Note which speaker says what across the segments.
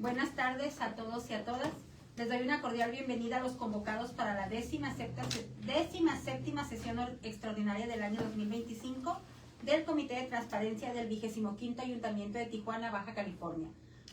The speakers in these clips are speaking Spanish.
Speaker 1: Buenas tardes a todos y a todas. Les doy una cordial bienvenida a los convocados para la 17ª sesión extraordinaria del año 2025 del Comité de Transparencia del 25º Ayuntamiento de Tijuana, Baja California,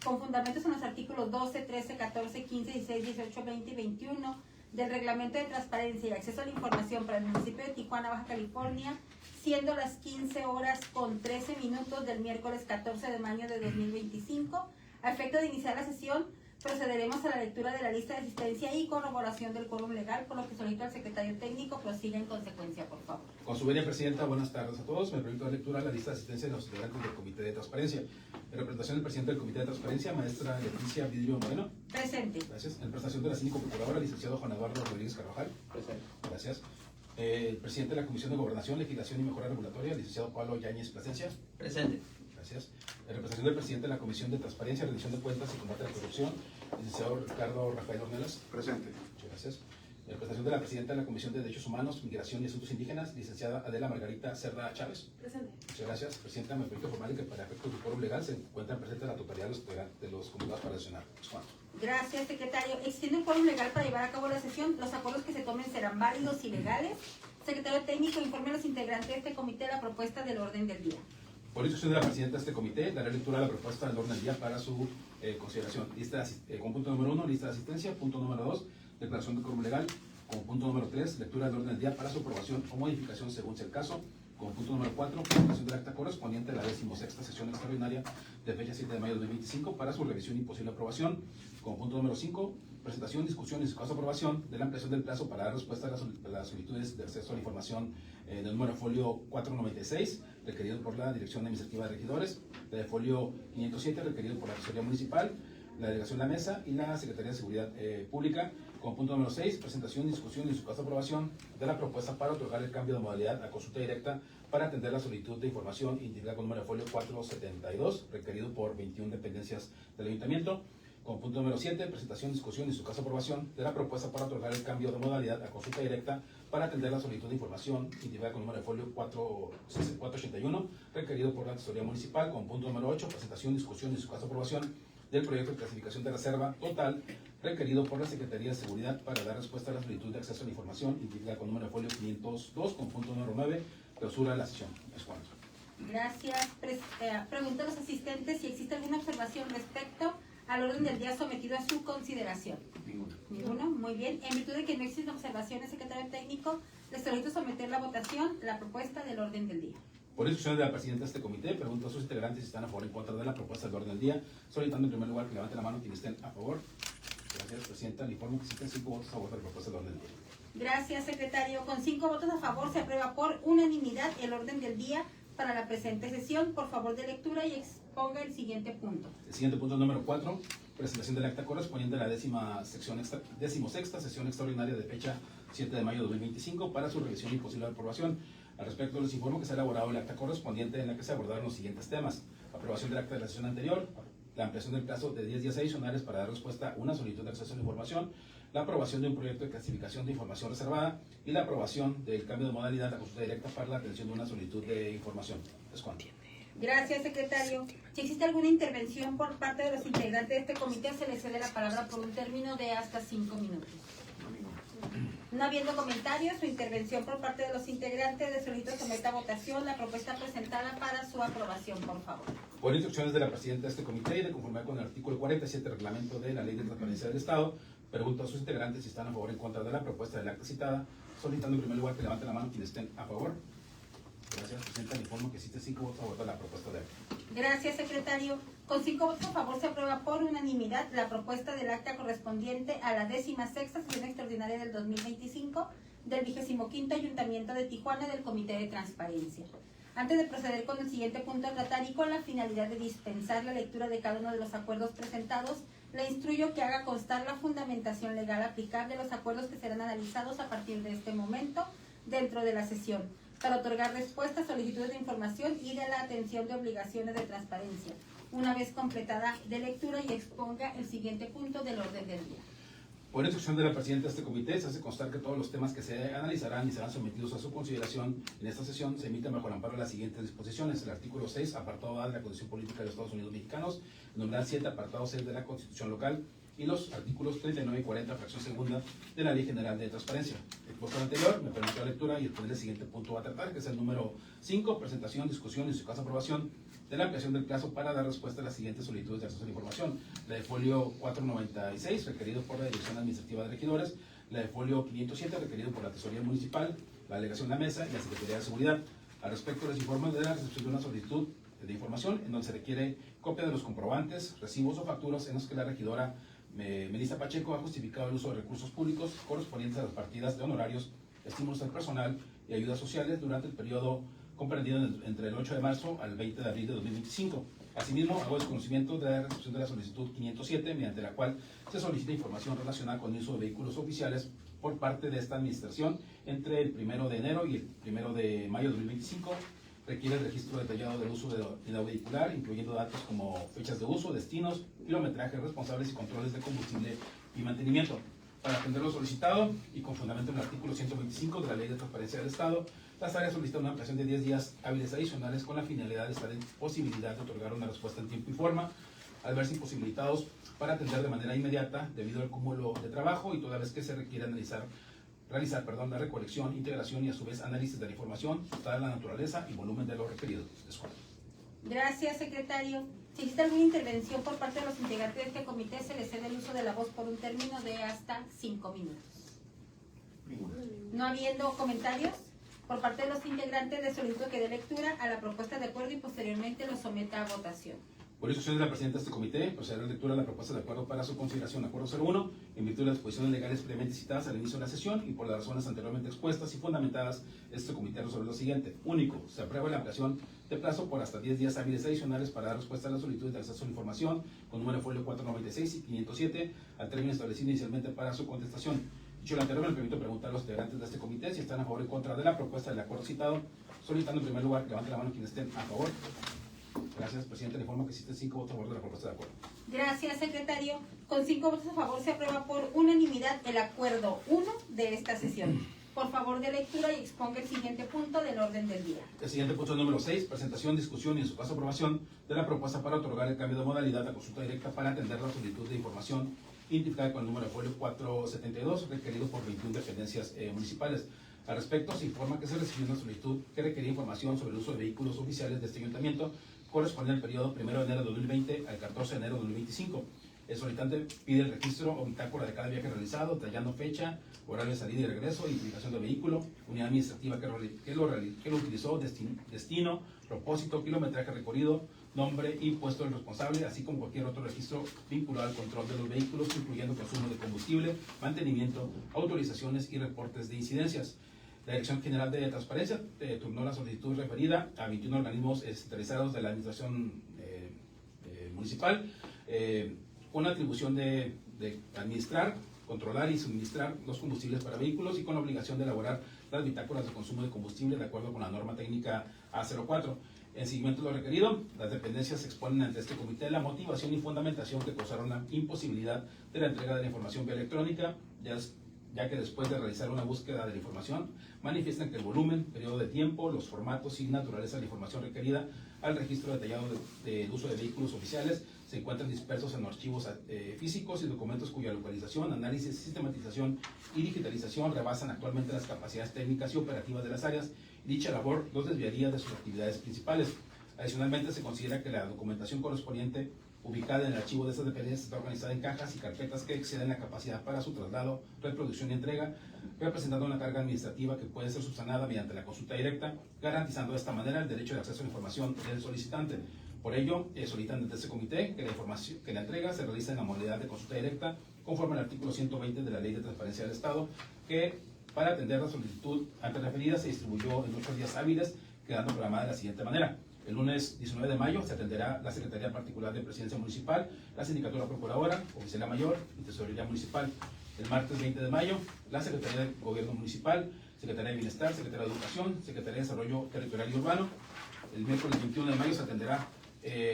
Speaker 1: con fundamentos en los artículos 12, 13, 14, 15, 16, 18, 20 y 21 del Reglamento de Transparencia y Acceso a la Información para el municipio de Tijuana, Baja California, siendo las 15 horas con 13 minutos del miércoles 14 de mayo de 2025. A efecto de iniciar la sesión, procederemos a la lectura de la lista de asistencia y corroboración del quórum legal, por lo que solicito al secretario técnico prosiga en consecuencia, por favor.
Speaker 2: Con su venia, Presidenta, buenas tardes a todos. Me permito dar lectura a la lista de asistencia de los integrantes del Comité de Transparencia. En representación del presidente del Comité de Transparencia, maestra Leticia Vidrio Moreno.
Speaker 1: Presente.
Speaker 2: Gracias. En representación de la síndico procuradora, licenciado Juan Eduardo Rodríguez Carvajal.
Speaker 3: Presente.
Speaker 2: Gracias. El presidente de la Comisión de Gobernación, Legislación y Mejora Regulatoria, licenciado Pablo Yáñez Plasencia.
Speaker 3: Presente.
Speaker 2: Gracias. En representación del presidente de la Comisión de Transparencia, Rendición de Cuentas y Combate a la Corrupción, licenciado Ricardo Rafael Ornelas.
Speaker 4: Presente.
Speaker 2: Muchas gracias. En representación de la presidenta de la Comisión de Derechos Humanos, Migración y Asuntos Indígenas, licenciada Adela Margarita Cerda Chávez.
Speaker 1: Presente.
Speaker 2: Muchas gracias. Presidenta, me permito informar que para efectos del quórum legal se encuentran presentes la totalidad de los convocados para sesionar. Juan.
Speaker 1: Gracias, secretario. Extiende un quórum legal para llevar a cabo la sesión. Los acuerdos que se tomen serán válidos y legales. Secretario técnico, informe a los integrantes de este comité la propuesta del orden del día.
Speaker 2: Por instrucción de la presidenta de este comité, daré lectura a la propuesta del orden del día para su consideración. Con punto número 1, lista de asistencia. Punto número 2, declaración de quórum legal. Con punto número 3, lectura del orden del día para su aprobación o modificación según sea el caso. Con punto número 4, presentación del acta correspondiente a la 16ª sesión extraordinaria de fecha 7 de mayo de 2025 para su revisión y posible aprobación. Con punto número 5, presentación, discusión y su caso aprobación de la ampliación del plazo para dar respuesta a las solicitudes de acceso a la información del número de folio 496, requerido por la Dirección Administrativa de Regidores, de folio 507, requerido por la Tesorería Municipal, la Delegación de la Mesa y la Secretaría de Seguridad Pública. Con punto número 6, presentación, discusión y su caso aprobación de la propuesta para otorgar el cambio de modalidad a consulta directa para atender la solicitud de información individual con número de folio 472, requerido por 21 dependencias del Ayuntamiento. Con punto número 7, presentación, discusión y su caso aprobación de la propuesta para otorgar el cambio de modalidad a consulta directa para atender la solicitud de información individual con número de folio 481, requerido por la Tesorería Municipal. Con punto número 8, presentación, discusión y su caso aprobación del proyecto de clasificación de reserva total requerido por la Secretaría de Seguridad para dar respuesta a la solicitud de acceso a la información individual con número de folio 502. Con punto número 9, clausura la sesión. Es cuanto.
Speaker 1: Gracias. Pregunto a los asistentes si existe alguna observación respecto al orden del día sometido a su consideración. Ninguno. Muy bien. En virtud de que no existen observaciones, secretario técnico, les solicito someter la votación la propuesta del orden del día.
Speaker 2: Por instrucciones de la presidenta de este comité, pregunto a sus integrantes si están a favor o en contra de la propuesta del orden del día, solicitando en primer lugar que levanten la mano quienes estén a favor. Gracias, presidenta. Le informo que existen 5 votos a favor de la propuesta del orden del día.
Speaker 1: Gracias, secretario. Con 5 votos a favor se aprueba por unanimidad el orden del día para la presente sesión. Por favor de lectura y exponga el siguiente punto.
Speaker 2: El siguiente punto número 4, presentación del acta correspondiente a la 16ª sesión extraordinaria de fecha 7 de mayo de 2025 para su revisión y posible aprobación. Al respecto, les informo que se ha elaborado el acta correspondiente en la que se abordaron los siguientes temas: aprobación del acta de la sesión anterior, la ampliación del plazo de 10 días adicionales para dar respuesta a una solicitud de acceso a la información, la aprobación de un proyecto de clasificación de información reservada y la aprobación del cambio de modalidad a consulta directa para la atención de una solicitud de información. Es cuanto.
Speaker 1: Gracias, secretario. Si existe alguna intervención por parte de los integrantes de este comité, se les cede la palabra por un término de hasta 5 minutos. No habiendo comentarios o intervención por parte de los integrantes, les solicito someter a votación la propuesta presentada para su aprobación, por favor.
Speaker 2: Por instrucciones de la presidenta de este comité y de conformidad con el artículo 47 del reglamento de la Ley de Transparencia del Estado, pregunto a sus integrantes si están a favor o en contra de la propuesta del acta citada, solicitando en primer lugar que levanten la mano quienes estén a favor. Gracias, presidenta. Le informo que existen 5 votos a favor de la propuesta de acta.
Speaker 1: Gracias, secretario. Con 5 votos a favor se aprueba por unanimidad la propuesta del acta correspondiente a la 16ª sesión extraordinaria del 2025 del 25º Ayuntamiento de Tijuana del Comité de Transparencia. Antes de proceder con el siguiente punto a tratar y con la finalidad de dispensar la lectura de cada uno de los acuerdos presentados, le instruyo que haga constar la fundamentación legal aplicable a los acuerdos que serán analizados a partir de este momento dentro de la sesión, para otorgar respuesta a solicitudes de información y de la atención de obligaciones de transparencia, una vez completada de lectura y exponga el siguiente punto del orden del día.
Speaker 2: Por instrucción de la presidenta de este comité, se hace constar que todos los temas que se analizarán y serán sometidos a su consideración en esta sesión se emiten bajo el amparo de las siguientes disposiciones. El artículo 6, apartado A de la Constitución Política de los Estados Unidos Mexicanos, el numeral 7, apartado 6 de la Constitución Local y los artículos 39 y 40, fracción segunda de la Ley General de Transparencia. Expuesto lo anterior, me permito la lectura y exponer el siguiente punto a tratar, que es el número 5, presentación, discusión y en su caso aprobación de la ampliación del plazo para dar respuesta a las siguientes solicitudes de acceso a la información. La de folio 496, requerido por la Dirección Administrativa de Regidores; la de folio 507, requerido por la Tesorería Municipal, la Delegación de la Mesa y la Secretaría de Seguridad. Al respecto, les informo de la recepción de una solicitud de información en donde se requiere copia de los comprobantes, recibos o facturas en los que la regidora Melissa Pacheco ha justificado el uso de recursos públicos correspondientes a las partidas de honorarios, estímulos al personal y ayudas sociales durante el periodo comprendido entre el 8 de marzo al 20 de abril de 2025. Asimismo, hago desconocimiento de la recepción de la solicitud 507, mediante la cual se solicita información relacionada con el uso de vehículos oficiales por parte de esta administración entre el 1 de enero y el 1 de mayo de 2025. Requiere el registro detallado del uso de la unidad vehicular, incluyendo datos como fechas de uso, destinos, kilometraje, responsables y controles de combustible y mantenimiento. Para atender lo solicitado y con fundamento en el artículo 125 de la Ley de Transparencia del Estado, las áreas solicitan una ampliación de 10 días hábiles adicionales con la finalidad de estar en posibilidad de otorgar una respuesta en tiempo y forma, al verse imposibilitados para atender de manera inmediata debido al cúmulo de trabajo y toda vez que se requiere realizar la recolección, integración y a su vez análisis de la información, dada la naturaleza y volumen de lo requerido.
Speaker 1: Gracias, secretario. Si existe alguna intervención por parte de los integrantes de este comité, se les cede el uso de la voz por un término de hasta 5 minutos. No habiendo comentarios por parte de los integrantes, de solicitud que dé lectura a la propuesta de acuerdo y posteriormente lo someta a votación.
Speaker 2: Por instrucción de la presidenta de este comité, procederá a la lectura de la propuesta de acuerdo para su consideración. Acuerdo 01, en virtud de las disposiciones legales previamente citadas al inicio de la sesión y por las razones anteriormente expuestas y fundamentadas, este comité resuelve lo siguiente. Único, se aprueba la ampliación de plazo por hasta 10 días hábiles adicionales para dar respuesta a las solicitudes de acceso a la información con número folio 496 y 507 al término establecido inicialmente para su contestación. Dicho lo anterior, me permito preguntar a los integrantes de este comité si están a favor o en contra de la propuesta del acuerdo citado, solicitando en primer lugar que levanten la mano quienes estén a favor. Gracias, presidente. Le informo que existen 5 votos a favor de la propuesta de acuerdo.
Speaker 1: Gracias, secretario. Con 5 votos a favor se aprueba por unanimidad el acuerdo 1 de esta sesión. Por favor, de lectura y exponga el siguiente punto del orden del día.
Speaker 2: El siguiente punto es el número 6, presentación, discusión y en su caso aprobación de la propuesta para otorgar el cambio de modalidad a consulta directa para atender la solicitud de información identificada con el número de folio 472, requerido por 21 dependencias municipales. Al respecto, se informa que se recibió una solicitud que requería información sobre el uso de vehículos oficiales de este ayuntamiento corresponde al periodo 1 de enero de 2020 al 14 de enero de 2025. El solicitante pide el registro o bitácora de cada viaje realizado, detallando fecha, horario de salida y regreso, identificación del vehículo, unidad administrativa que lo utilizó, destino, propósito, kilometraje recorrido, nombre y puesto del responsable, así como cualquier otro registro vinculado al control de los vehículos, incluyendo consumo de combustible, mantenimiento, autorizaciones y reportes de incidencias. La Dirección General de Transparencia turnó la solicitud referida a 21 organismos descentralizados de la Administración Municipal, con la atribución de administrar, controlar y suministrar los combustibles para vehículos y con la obligación de elaborar las bitácoras de consumo de combustible de acuerdo con la norma técnica A04. En seguimiento de lo requerido, las dependencias exponen ante este comité la motivación y fundamentación que causaron la imposibilidad de la entrega de la información vía electrónica, ya que después de realizar una búsqueda de la información, manifiestan que el volumen, periodo de tiempo, los formatos y naturaleza de la información requerida al registro detallado del uso de vehículos oficiales se encuentran dispersos en archivos físicos y documentos cuya localización, análisis, sistematización y digitalización rebasan actualmente las capacidades técnicas y operativas de las áreas. Dicha labor los desviaría de sus actividades principales. Adicionalmente, se considera que la documentación correspondiente ubicada en el archivo de estas dependencias está organizada en cajas y carpetas que exceden la capacidad para su traslado, reproducción y entrega, representando una carga administrativa que puede ser subsanada mediante la consulta directa, garantizando de esta manera el derecho de acceso a la información del solicitante. Por ello, solicitan desde este comité que la entrega se realice en la modalidad de consulta directa, conforme al artículo 120 de la Ley de Transparencia del Estado, que para atender la solicitud antes referida se distribuyó en 8 días hábiles, quedando programada de la siguiente manera. El lunes 19 de mayo se atenderá la Secretaría Particular de Presidencia Municipal, la Sindicatura Procuradora, Oficialía Mayor y Tesorería Municipal. El martes 20 de mayo, la Secretaría de Gobierno Municipal, Secretaría de Bienestar, Secretaría de Educación, Secretaría de Desarrollo Territorial y Urbano. El miércoles 21 de mayo se atenderá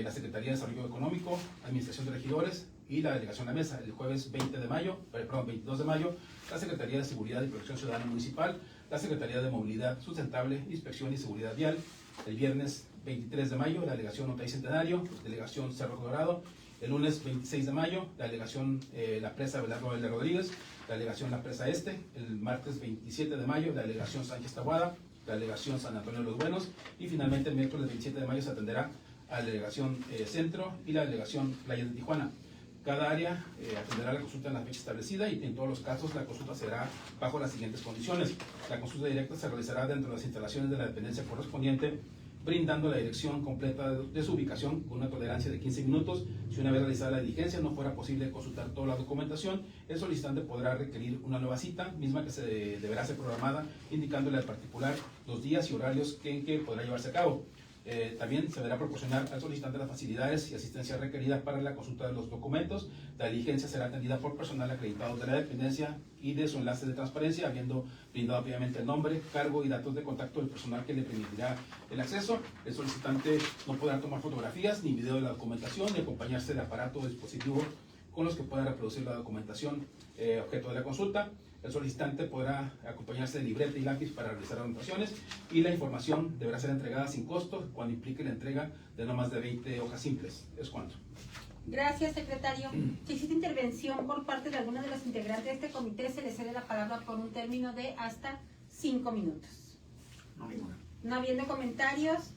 Speaker 2: la Secretaría de Desarrollo Económico, Administración de Regidores, y la delegación La Mesa. El jueves 22 de mayo, la Secretaría de Seguridad y Protección Ciudadana Municipal, la Secretaría de Movilidad Sustentable, Inspección y Seguridad Vial. El viernes 23 de mayo, la delegación Otay Centenario, delegación Cerro Colorado. El lunes 26 de mayo, la delegación La Presa Belardo L. Rodríguez, la delegación La Presa Este. El martes 27 de mayo, la delegación Sánchez Tahuada, la delegación San Antonio de los Buenos. Y finalmente el miércoles 27 de mayo se atenderá a la delegación Centro y la delegación Playa de Tijuana. Cada área atenderá la consulta en la fecha establecida y en todos los casos la consulta será bajo las siguientes condiciones. La consulta directa se realizará dentro de las instalaciones de la dependencia correspondiente, brindando la dirección completa de su ubicación con una tolerancia de 15 minutos. Si una vez realizada la diligencia no fuera posible consultar toda la documentación, el solicitante podrá requerir una nueva cita, misma que se deberá ser programada, indicándole al particular los días y horarios en que podrá llevarse a cabo. También se deberá proporcionar al solicitante las facilidades y asistencia requerida para la consulta de los documentos. La diligencia será atendida por personal acreditado de la dependencia y de su enlace de transparencia, habiendo brindado previamente el nombre, cargo y datos de contacto del personal que le permitirá el acceso. El solicitante no podrá tomar fotografías ni video de la documentación ni acompañarse de aparato o dispositivo con los que pueda reproducir la documentación objeto de la consulta. El solicitante podrá acompañarse de libreta y lápiz para realizar anotaciones y la información deberá ser entregada sin costo cuando implique la entrega de no más de 20 hojas simples. Es cuanto.
Speaker 1: Gracias, secretario. Si existe intervención por parte de alguno de los integrantes de este comité, se le cede la palabra por un término de hasta 5 minutos.
Speaker 3: No, ninguna.
Speaker 1: No habiendo comentarios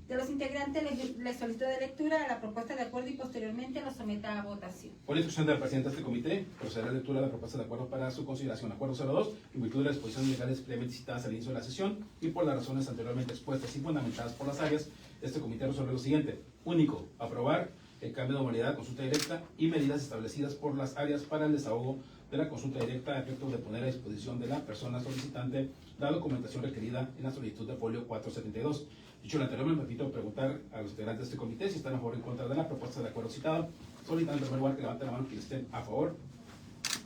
Speaker 1: de los integrantes, les solicito de lectura a la propuesta de acuerdo y posteriormente lo someta a votación.
Speaker 2: Por instrucción del presidente de este comité, procederá a la lectura de la propuesta de acuerdo para su consideración. Acuerdo 02, en virtud de las disposiciones legales previamente citadas al inicio de la sesión y por las razones anteriormente expuestas y fundamentadas por las áreas, este comité resuelve lo siguiente. Único, aprobar el cambio de modalidad de consulta directa y medidas establecidas por las áreas para el desahogo de la consulta directa a efecto de poner a disposición de la persona solicitante la documentación requerida en la solicitud de folio 472. Dicho lo anterior, me permito preguntar a los integrantes de este comité si están a favor o en contra de la propuesta de acuerdo citado. Solicitando en primer lugar que levanten la mano quienes estén a favor.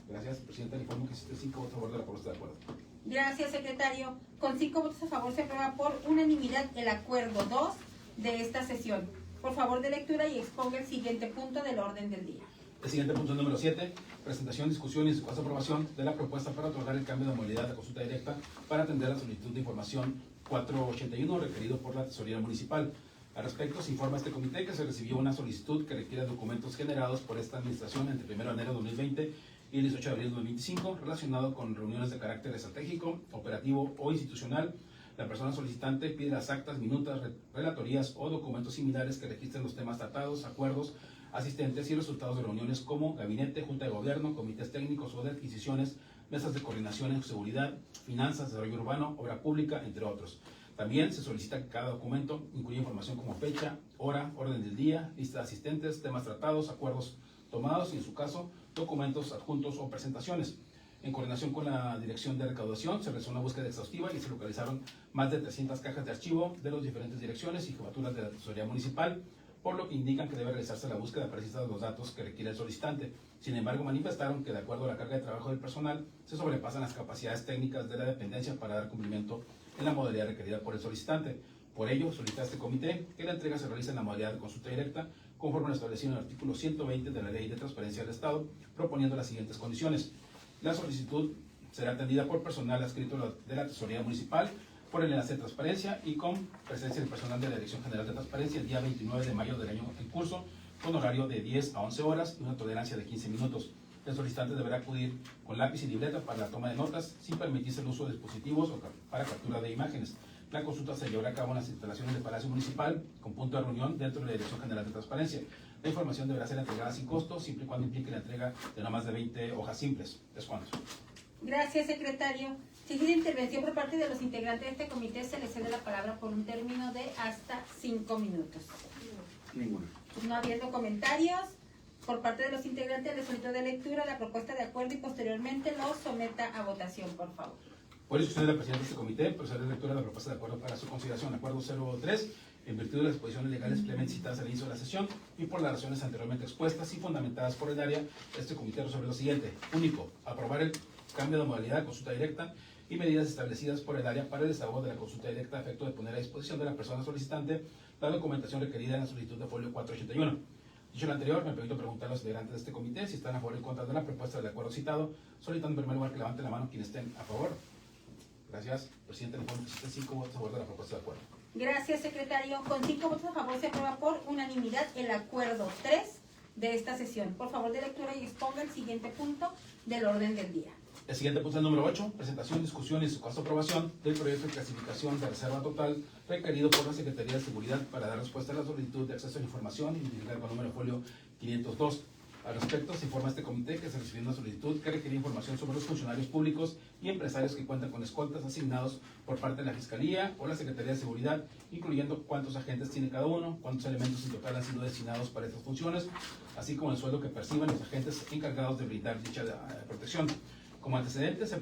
Speaker 2: Gracias, presidente. Le informo que existen 5 votos a favor de la propuesta de acuerdo.
Speaker 1: Gracias, secretario. Con 5 votos a favor se aprueba por unanimidad el acuerdo 2 de esta sesión. Por favor de lectura y exponga el siguiente punto del orden del día.
Speaker 2: El siguiente punto es número 7, presentación, discusión y en su caso aprobación de la propuesta para otorgar el cambio de modalidad de consulta directa para atender la solicitud de información 481 requerido por la Tesorería Municipal. Al respecto, se informa a este comité que se recibió una solicitud que requiere documentos generados por esta administración entre 1 de enero de 2020 y el 18 de abril de 2025 relacionado con reuniones de carácter estratégico, operativo o institucional. La persona solicitante pide las actas, minutas, relatorías o documentos similares que registren los temas tratados, acuerdos, asistentes y resultados de reuniones como gabinete, junta de gobierno, comités técnicos o de adquisiciones, mesas de coordinación en seguridad, finanzas, desarrollo urbano, obra pública, entre otros. También se solicita que cada documento incluya información como fecha, hora, orden del día, lista de asistentes, temas tratados, acuerdos tomados y, en su caso, documentos adjuntos o presentaciones. En coordinación con la Dirección de Recaudación, se realizó una búsqueda exhaustiva y se localizaron más de 300 cajas de archivo de las diferentes direcciones y jefaturas de la Tesorería Municipal, por lo que indican que debe realizarse la búsqueda precisa de los datos que requiere el solicitante. Sin embargo, manifestaron que de acuerdo a la carga de trabajo del personal, se sobrepasan las capacidades técnicas de la dependencia para dar cumplimiento en la modalidad requerida por el solicitante. Por ello, solicita a este comité que la entrega se realice en la modalidad de consulta directa, conforme lo establecido en el artículo 120 de la Ley de Transparencia del Estado, proponiendo las siguientes condiciones. La solicitud será atendida por personal adscrito de la Tesorería Municipal, por el enlace de transparencia y con presencia del personal de la Dirección General de Transparencia el día 29 de mayo del año en curso, con horario de 10 a 11 horas y una tolerancia de 15 minutos. El solicitante deberá acudir con lápiz y libreta para la toma de notas, sin permitirse el uso de dispositivos o para captura de imágenes. La consulta se llevará a cabo en las instalaciones del Palacio Municipal, con punto de reunión dentro de la Dirección General de Transparencia. La información deberá ser entregada sin costo, siempre y cuando implique la entrega de no más de 20 hojas simples. Es cuanto.
Speaker 1: Gracias, secretario. Si existe intervención por parte de los integrantes de este comité, se les cede la palabra por un término de hasta 5 minutos.
Speaker 3: Ninguna.
Speaker 1: No habiendo comentarios por parte de los integrantes, les solicito de lectura la propuesta de acuerdo y posteriormente lo someta a votación, por favor.
Speaker 2: Por instrucción de la presidenta de este comité, proceder a la lectura de la propuesta de acuerdo para su consideración. Acuerdo 03, en virtud de las disposiciones legales previamente citadas al inicio de la sesión y por las razones anteriormente expuestas y fundamentadas por el área, este comité resuelve lo siguiente. Único, aprobar el cambio de modalidad de consulta directa y medidas establecidas por el área para el desahogo de la consulta directa a efecto de poner a disposición de la persona solicitante la documentación requerida en la solicitud de folio 481. Dicho lo anterior, me permito preguntar a los integrantes de este comité si están a favor o en contra de la propuesta del acuerdo citado, solicitando en primer lugar que levanten la mano quienes estén a favor. Gracias. Presidente, le informo que existen 5 votos a favor de la propuesta de acuerdo.
Speaker 1: Gracias, secretario. Con 5 votos a favor se aprueba por unanimidad el acuerdo 3 de esta sesión. Por favor de lectura y exponga el siguiente punto del orden del día.
Speaker 2: El siguiente punto es el número 8, presentación, discusión y su caso aprobación del proyecto de clasificación de reserva total requerido por la Secretaría de Seguridad para dar respuesta a la solicitud de acceso a la información identificada con número de folio 502. Al respecto, se informa a este comité que se recibió una solicitud que requería información sobre los funcionarios públicos y empresarios que cuentan con escoltas asignados por parte de la Fiscalía o la Secretaría de Seguridad, incluyendo cuántos agentes tiene cada uno, cuántos elementos en total han sido destinados para estas funciones, así como el sueldo que perciben los agentes encargados de brindar dicha protección. Como antecedente, se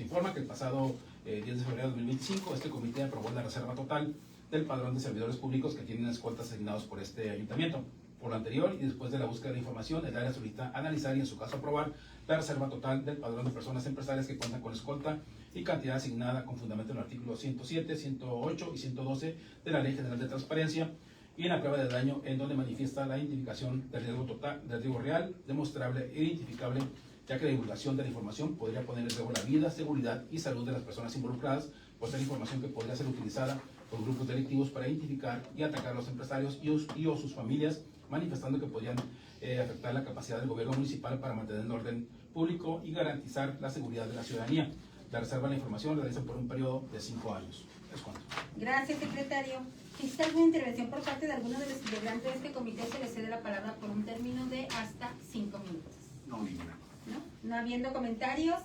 Speaker 2: informa que el pasado 10 de febrero de 2025, este comité aprobó la reserva total del padrón de servidores públicos que tienen escoltas asignados por este ayuntamiento. Por lo anterior, y después de la búsqueda de información, el área solicita analizar y en su caso aprobar la reserva total del padrón de personas empresarias que cuentan con escolta y cantidad asignada con fundamento en el artículo 107, 108 y 112 de la Ley General de Transparencia, y en la prueba de daño en donde manifiesta la identificación del riesgo total, del riesgo real, demostrable e identificable, ya que la divulgación de la información podría poner en riesgo la vida, seguridad y salud de las personas involucradas, por ser información que podría ser utilizada por grupos delictivos para identificar y atacar a los empresarios y o sus familias, manifestando que podrían afectar la capacidad del gobierno municipal para mantener el orden público y garantizar la seguridad de la ciudadanía. La reserva de la información la realiza por un periodo de 5 años. Es cuanto.
Speaker 1: Gracias, secretario. Si existe alguna intervención por parte de alguno de los integrantes de este comité, se le cede la palabra por un término de hasta 5 minutos.
Speaker 3: No, ninguna.
Speaker 1: No habiendo comentarios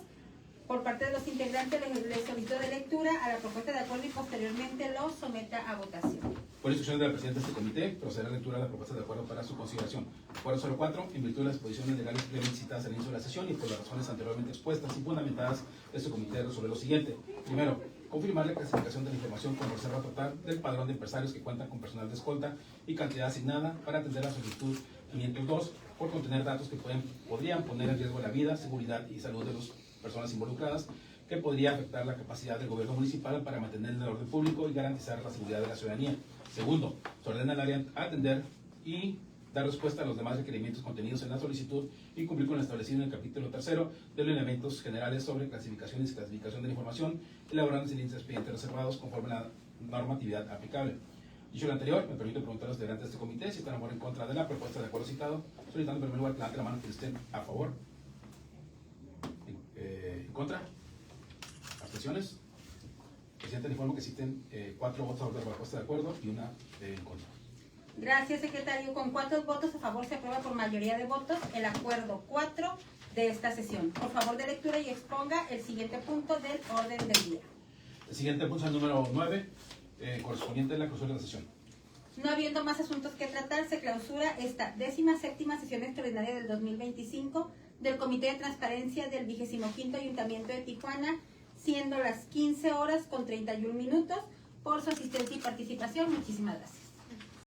Speaker 1: por parte de los integrantes, les solicito de lectura a la propuesta de acuerdo y posteriormente lo someta a votación.
Speaker 2: Por instrucciones de la presidenta de este comité, procederá a la lectura de la propuesta de acuerdo para su consideración. Acuerdo 04, en virtud de las disposiciones legales previamente citadas al inicio de la sesión y por las razones anteriormente expuestas y fundamentadas, este comité resuelve lo siguiente. Primero, confirmar la clasificación de la información como reserva total del padrón de empresarios que cuentan con personal de escolta y cantidad asignada para atender la solicitud 502 por contener datos que podrían poner en riesgo la vida, seguridad y salud de las personas involucradas, que podría afectar la capacidad del gobierno municipal para mantener el orden público y garantizar la seguridad de la ciudadanía. Segundo, se ordena al área atender y dar respuesta a los demás requerimientos contenidos en la solicitud y cumplir con lo establecido en el capítulo 3 de los elementos generales sobre clasificación y desclasificación de la información, elaborando los siguientes expedientes reservados conforme a la normatividad aplicable. Dicho lo anterior, me permito preguntar a los integrantes de este comité si están a favor o en contra de la propuesta de acuerdo citado, solicitando en primer lugar que levante la mano que estén a favor. ¿En contra? ¿Abstenciones? Presidente, le informo que existen 4 votos a favor de la propuesta de acuerdo y una en contra.
Speaker 1: Gracias, secretario. Con 4 votos a favor se aprueba por mayoría de votos el acuerdo 4 de esta sesión. Por favor de lectura y exponga el siguiente punto del orden del día.
Speaker 2: El siguiente punto es el número 9, correspondiente a la clausura de la sesión.
Speaker 1: No habiendo más asuntos que tratar, se clausura esta 17ª sesión extraordinaria del 2025 del Comité de Transparencia del 25º Ayuntamiento de Tijuana, siendo las 15 horas con 31 minutos. Por su asistencia y participación, muchísimas gracias.